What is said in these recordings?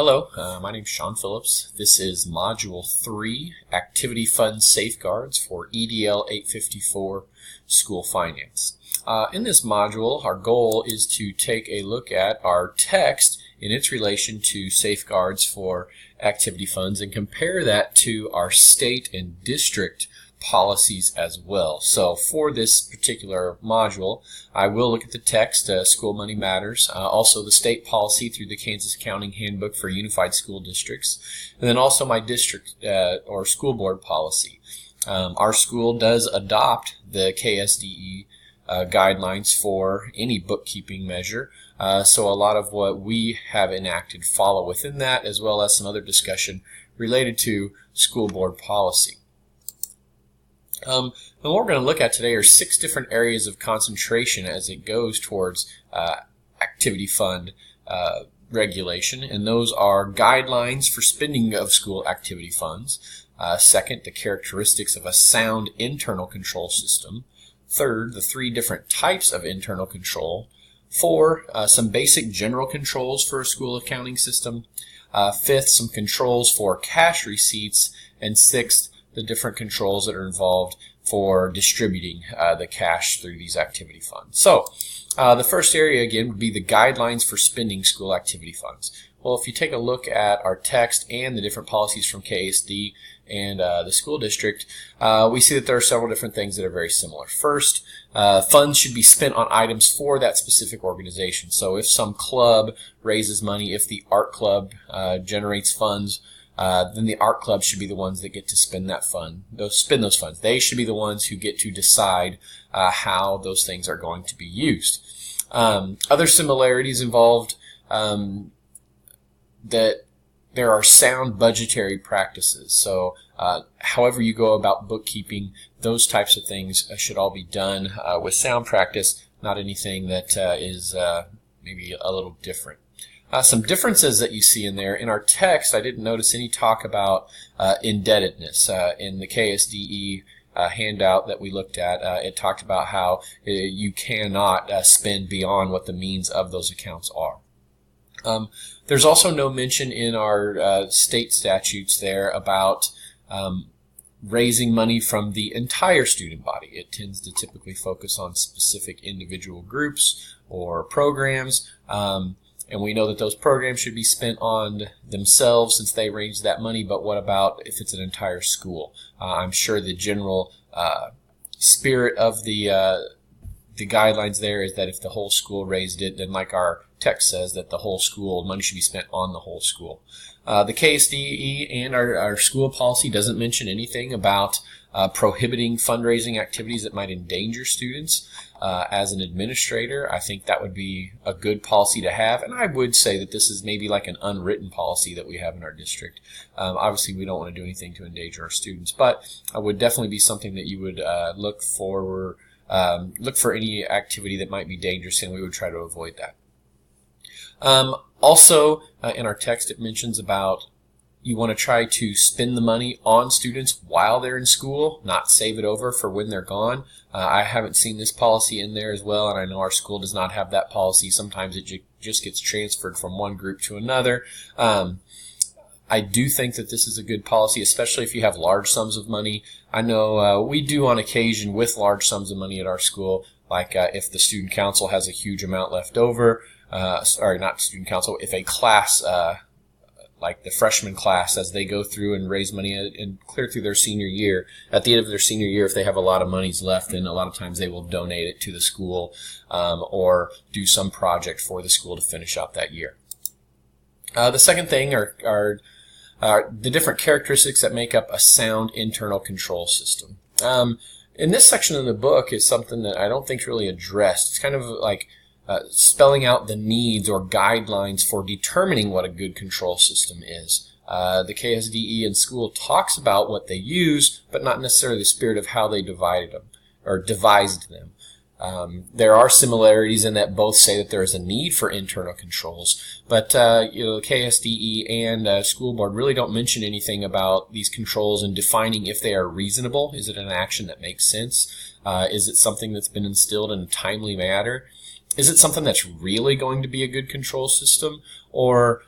Hello, my name is Sean Phillips. This is Module 3, Activity Fund Safeguards for EDL 854 School Finance. In this module, our goal is to take a look at our text in its relation to safeguards for activity funds and compare that to our state and district policies as well. So for this particular module, I will look at the text, School Money Matters, also the state policy through the Kansas Accounting Handbook for Unified School Districts, and then also my district or school board policy. Our school does adopt the KSDE guidelines for any bookkeeping measure, so a lot of what we have enacted follow within that, as well as some other discussion related to school board policy. And what we're going to look at today are 6 different areas of concentration as it goes towards activity fund regulation, and those are guidelines for spending of school activity funds. Second, the characteristics of a sound internal control system. Third, the 3 different types of internal control. 4, some basic general controls for a school accounting system. 5th, some controls for cash receipts. And 6th, the different controls that are involved for distributing the cash through these activity funds. So the first area again would be the guidelines for spending school activity funds. Well, if you take a look at our text and the different policies from KSD and the school district, we see that there are several different things that are very similar. First, funds should be spent on items for that specific organization. So if some club raises money, if the art club generates funds, then the art club should be the ones that get to spend that fund. Spend those funds. They should be the ones who get to decide how those things are going to be used. Other similarities involved that there are sound budgetary practices. So however you go about bookkeeping, those types of things should all be done with sound practice, not anything that is maybe a little different. Some differences that you see in there. In our text, I didn't notice any talk about indebtedness. In the KSDE handout that we looked at, it talked about how you cannot spend beyond what the means of those accounts are. There's also no mention in our state statutes there about raising money from the entire student body. It tends to typically focus on specific individual groups or programs. And we know that those programs should be spent on themselves since they raise that money, but what about if it's an entire school? I'm sure the general spirit of the guidelines there is that if the whole school raised it, then like our text says, that the whole school, money should be spent on the whole school. The KSDE and our school policy doesn't mention anything about prohibiting fundraising activities that might endanger students. As an administrator, I think that would be a good policy to have, and I would say that this is maybe like an unwritten policy that we have in our district. Obviously, we don't want to do anything to endanger our students, but it would definitely be something that you would look for any activity that might be dangerous, and we would try to avoid that. Also, in our text, it mentions about you want to try to spend the money on students while they're in school, not save it over for when they're gone. I haven't seen this policy in there as well, and I know our school does not have that policy. Sometimes it just gets transferred from one group to another. I do think that this is a good policy, especially if you have large sums of money. I know we do on occasion with large sums of money at our school, like if the student council has a huge amount left over, not student council, if a class, like the freshman class, as they go through and raise money and clear through their senior year, at the end of their senior year, if they have a lot of monies left, then a lot of times they will donate it to the school or do some project for the school to finish out that year. The second thing are the different characteristics that make up a sound internal control system. In this section of the book is something that I don't think is really addressed. It's kind of like spelling out the needs or guidelines for determining what a good control system is. The KSDE in school talks about what they use, but not necessarily the spirit of how they divided them or devised them. There are similarities in that both say that there is a need for internal controls, but the KSDE and school board really don't mention anything about these controls and defining if they are reasonable. Is it an action that makes sense? Is it something that's been instilled in a timely manner? Is it something that's really going to be a good control system? Or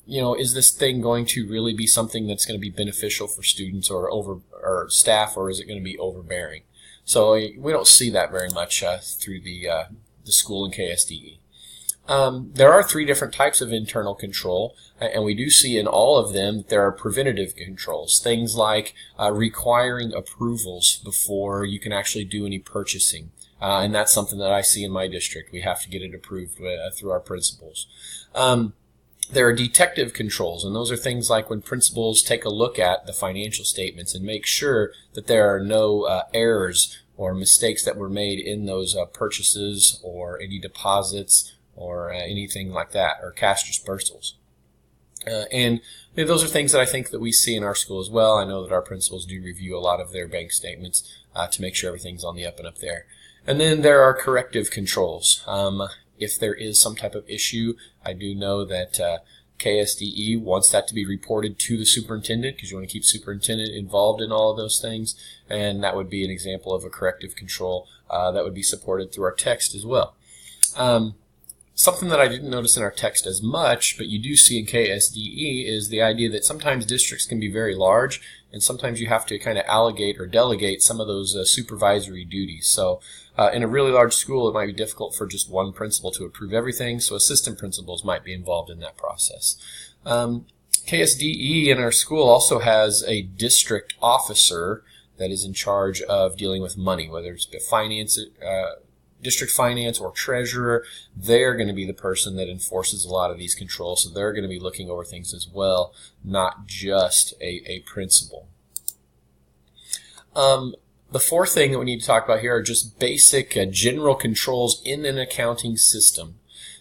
is this thing going to really be something that's going to be beneficial for students or staff, or is it going to be overbearing? So we don't see that very much through the school in KSDE. There are 3 different types of internal control, and we do see in all of them that there are preventative controls, things like requiring approvals before you can actually do any purchasing. And that's something that I see in my district. We have to get it approved through our principals. There are detective controls, and those are things like when principals take a look at the financial statements and make sure that there are no errors or mistakes that were made in those purchases or any deposits or anything like that, or cash dispersals. And those are things that I think that we see in our school as well. I know that our principals do review a lot of their bank statements to make sure everything's on the up and up there. And then there are corrective controls. If there is some type of issue, I do know that KSDE wants that to be reported to the superintendent, because you want to keep superintendent involved in all of those things, and that would be an example of a corrective control that would be supported through our text as well. Something that I didn't notice in our text as much, but you do see in KSDE, is the idea that sometimes districts can be very large, and sometimes you have to kind of allocate or delegate some of those supervisory duties. So in a really large school, it might be difficult for just one principal to approve everything, so assistant principals might be involved in that process. KSDE in our school also has a district officer that is in charge of dealing with money, whether it's finance, district finance or treasurer. They're going to be the person that enforces a lot of these controls, so they're going to be looking over things as well, not just a principal. The 4th thing that we need to talk about here are just basic general controls in an accounting system.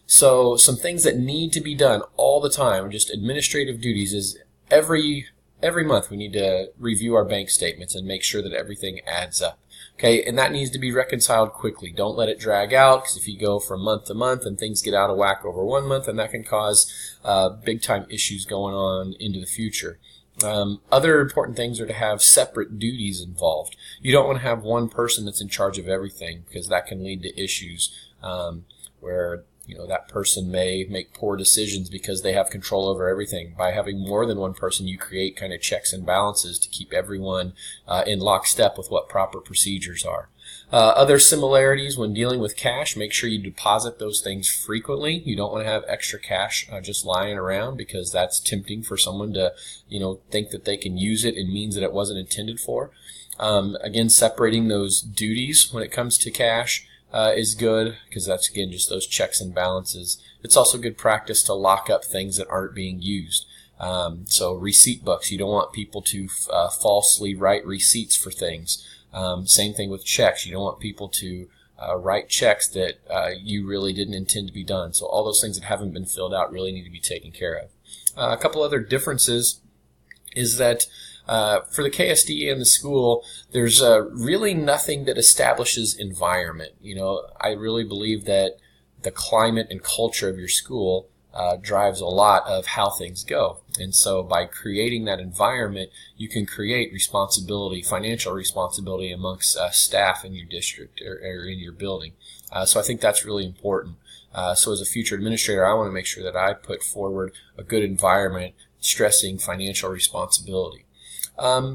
So some things that need to be done all the time, just administrative duties, is every month we need to review our bank statements and make sure that everything adds up. Okay, and that needs to be reconciled quickly. Don't let it drag out, because if you go from month to month and things get out of whack over one month, and that can cause big time issues going on into the future. Other important things are to have separate duties involved. You don't want to have one person that's in charge of everything, because that can lead to issues where that person may make poor decisions because they have control over everything. By having more than one person, you create kind of checks and balances to keep everyone in lockstep with what proper procedures are. Other similarities when dealing with cash, make sure you deposit those things frequently. You don't want to have extra cash just lying around, because that's tempting for someone to think that they can use it in means that it wasn't intended for. Again, separating those duties when it comes to cash is good, because that's, again, just those checks and balances. It's also good practice to lock up things that aren't being used. So receipt books, you don't want people to falsely write receipts for things. Same thing with checks. You don't want people to write checks that you really didn't intend to be done. So all those things that haven't been filled out really need to be taken care of. A couple other differences is that for the KSDE and the school, there's really nothing that establishes environment. I really believe that the climate and culture of your school drives a lot of how things go. And so by creating that environment, you can create responsibility, financial responsibility amongst staff in your district or in your building. So I think that's really important. So as a future administrator, I want to make sure that I put forward a good environment stressing financial responsibility.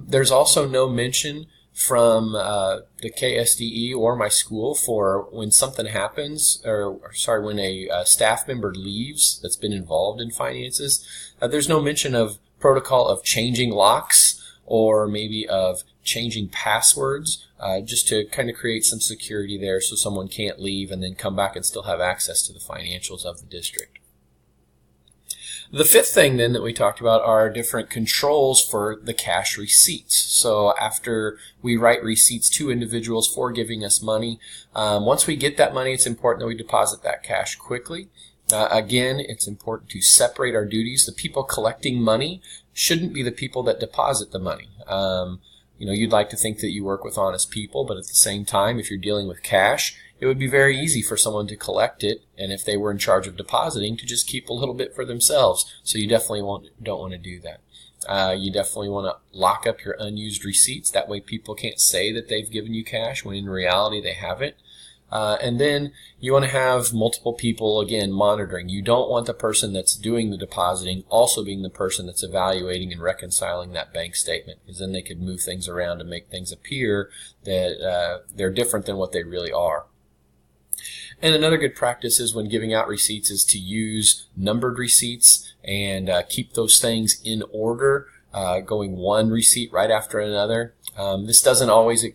There's also no mention from the KSDE or my school for when something happens, when a staff member leaves that's been involved in finances. There's no mention of protocol of changing locks or maybe of changing passwords, just to kind of create some security there so someone can't leave and then come back and still have access to the financials of the district. The 5th thing then that we talked about are different controls for the cash receipts. So after we write receipts to individuals for giving us money, once we get that money, it's important that we deposit that cash quickly. Again, it's important to separate our duties. The people collecting money shouldn't be the people that deposit the money. You'd like to think that you work with honest people, but at the same time, if you're dealing with cash, it would be very easy for someone to collect it, and if they were in charge of depositing, to just keep a little bit for themselves. So you definitely don't want to do that. You definitely want to lock up your unused receipts. That way people can't say that they've given you cash when in reality they haven't. And then you want to have multiple people, again, monitoring. You don't want the person that's doing the depositing also being the person that's evaluating and reconciling that bank statement, because then they could move things around and make things appear that they're different than what they really are. And another good practice is when giving out receipts is to use numbered receipts and keep those things in order, going one receipt right after another. This doesn't always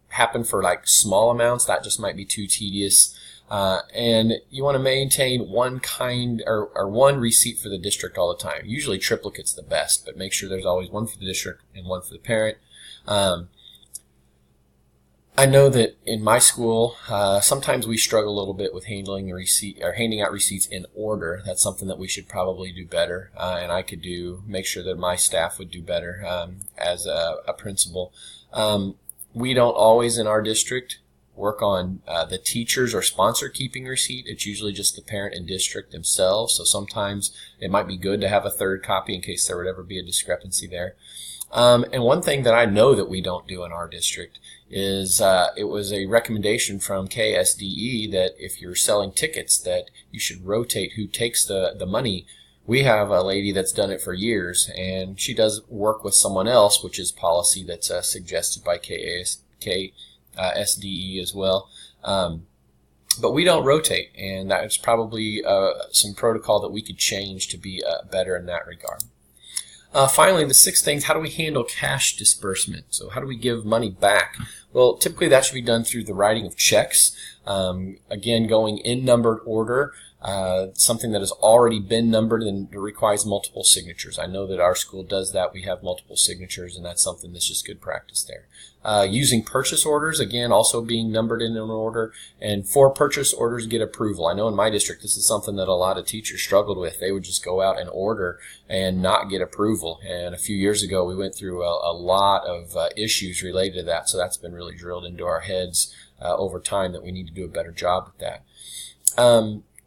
happen for like small amounts. That just might be too tedious. And you want to maintain one kind or one receipt for the district all the time. Usually triplicate's the best, but make sure there's always one for the district and one for the parent. I know that in my school, sometimes we struggle a little bit with handling a receipt or handing out receipts in order. That's something that we should probably do better, and I could make sure that my staff would do better as a principal. We don't always in our district work on the teachers or sponsor keeping receipt. It's usually just the parent and district themselves. So sometimes it might be good to have a third copy in case there would ever be a discrepancy there. And one thing that I know that we don't do in our district is it was a recommendation from KSDE that if you're selling tickets that you should rotate who takes the money. We have a lady that's done it for years, and she does work with someone else, which is policy that's suggested by KSDE as well. But we don't rotate, and that's probably some protocol that we could change to be better in that regard. Finally, the sixth thing is how do we handle cash disbursement? So how do we give money back? Well, typically that should be done through the writing of checks. Again, going in numbered order. Something that has already been numbered and requires multiple signatures. I know that our school does that. We have multiple signatures, and that's something that's just good practice there. Using purchase orders, again, also being numbered in an order, and for purchase orders get approval. I know in my district this is something that a lot of teachers struggled with. They would just go out and order and not get approval, and a few years ago we went through a lot of issues related to that, so that's been really drilled into our heads over time that we need to do a better job with that.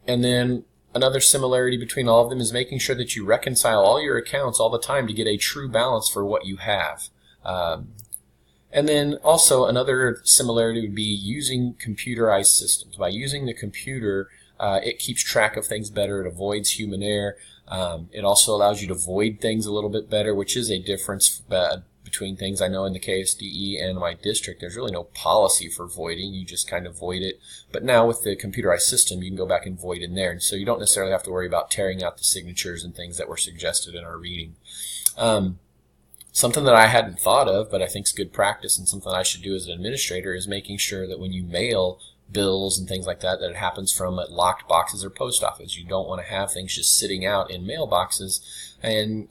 And then another similarity between all of them is making sure that you reconcile all your accounts all the time to get a true balance for what you have. And then also another similarity would be using computerized systems. By using the computer, it keeps track of things better. It avoids human error. It also allows you to void things a little bit better, which is a difference between things. I know in the KSDE and my district, there's really no policy for voiding. You just kind of void it. But now with the computerized system, you can go back and void in there. And so you don't necessarily have to worry about tearing out the signatures and things that were suggested in our reading. Something that I hadn't thought of, but I think is good practice and something I should do as an administrator is making sure that when you mail bills and things like that, that it happens from locked boxes or post office. You don't want to have things just sitting out in mailboxes. And,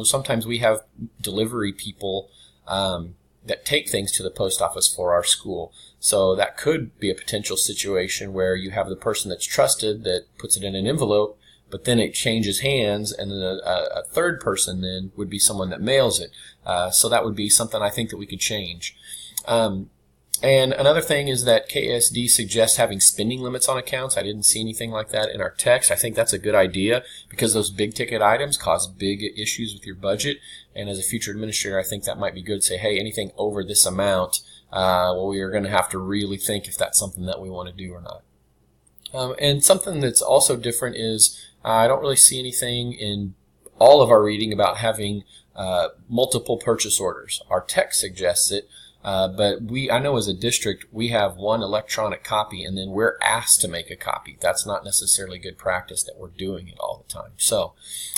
sometimes we have delivery people that take things to the post office for our school. So that could be a potential situation where you have the person that's trusted that puts it in an envelope, but then it changes hands, and then a third person then would be someone that mails it. So that would be something I think that we could change. And another thing is that KSD suggests having spending limits on accounts. I didn't see anything like that in our text. I think that's a good idea because those big ticket items cause big issues with your budget. And as a future administrator, I think that might be good to say, hey, anything over this amount, we are going to have to really think if that's something that we want to do or not. And something that's also different is I don't really see anything in all of our reading about having multiple purchase orders. Our text suggests it. But I know as a district, we have one electronic copy and then we're asked to make a copy. That's not necessarily good practice that we're doing it all the time. So,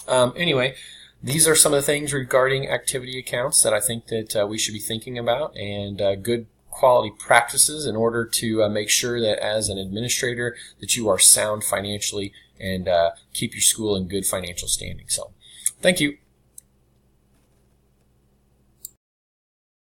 anyway, these are some of the things regarding activity accounts that I think that we should be thinking about, and good quality practices in order to make sure that as an administrator that you are sound financially and keep your school in good financial standing. So, thank you.